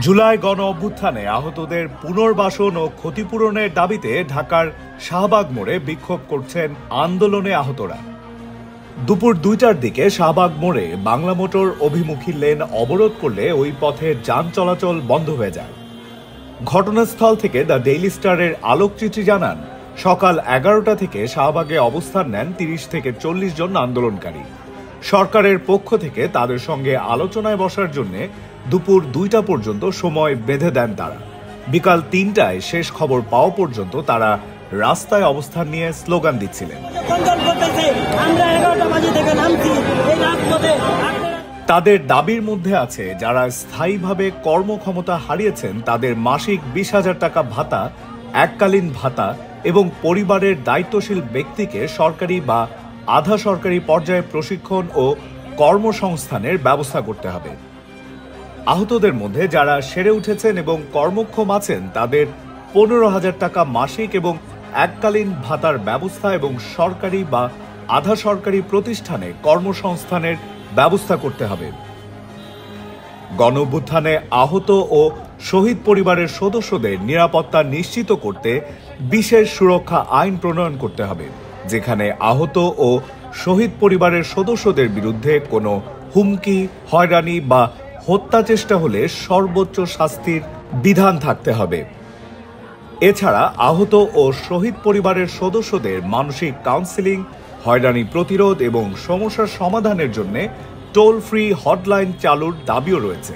জুলাই গণ অভ্যুত্থানে আহতদের পুনর্বাসন ও ক্ষতিপূরণের দাবিতে ঢাকার শাহবাগ মোড়ে বিক্ষোভ করছেন আন্দোলনে আহতরা। দুপুর ২টার দিকে শাহবাগ মোড়ে বাংলা মোটর অভিমুখী লেন অবরোধ করলে ওই পথে যান চলাচল বন্ধ হয়ে যায়। ঘটনাস্থল থেকে দ্য ডেইলি স্টারের আলোকচিত্রী জানান, সকাল ১১টা থেকে শাহবাগে অবস্থান নেন ৩০ থেকে ৪০ জন আন্দোলনকারী। সরকারের পক্ষ থেকে তাদের সঙ্গে আলোচনায় বসার জন্য দুপুর ২টা পর্যন্ত সময় বেঁধে দেন তারা। বিকাল ৩টায় শেষ খবর পাওয়া পর্যন্ত তারা রাস্তায় অবস্থান নিয়ে স্লোগান দিচ্ছিলেন। তাদের দাবির মধ্যে আছে, যারা স্থায়ীভাবে কর্মক্ষমতা হারিয়েছেন তাদের মাসিক ২০,০০০ টাকা ভাতা, এককালীন ভাতা এবং পরিবারের দায়িত্বশীল ব্যক্তিকে সরকারি বা আধা সরকারি পর্যায়ে প্রশিক্ষণ ও কর্মসংস্থানের ব্যবস্থা করতে হবে। আহতদের মধ্যে যারা সেরে উঠেছেন এবং কর্মক্ষম আছেন তাদের ১৫,০০০ টাকা মাসিক এবং এককালীন ভাতার ব্যবস্থা এবং সরকারি বা আধা সরকারি প্রতিষ্ঠানে কর্মসংস্থানের ব্যবস্থা করতে হবে। গণঅভ্যুত্থানে আহত ও শহীদ পরিবারের সদস্যদের নিরাপত্তা নিশ্চিত করতে বিশেষ সুরক্ষা আইন প্রণয়ন করতে হবে, যেখানে আহত ও শহীদ পরিবারের সদস্যদের বিরুদ্ধে কোনো হুমকি, হয়রানি বা হত্যা চেষ্টা হলে সর্বোচ্চ শাস্তির বিধান থাকতে হবে। এছাড়া আহত ও শহীদ পরিবারের সদস্যদের মানসিক কাউন্সেলিং, হয়রানি প্রতিরোধ এবং সমস্যার সমাধানের জন্য টোল ফ্রি হটলাইন চালুর দাবিও রয়েছে।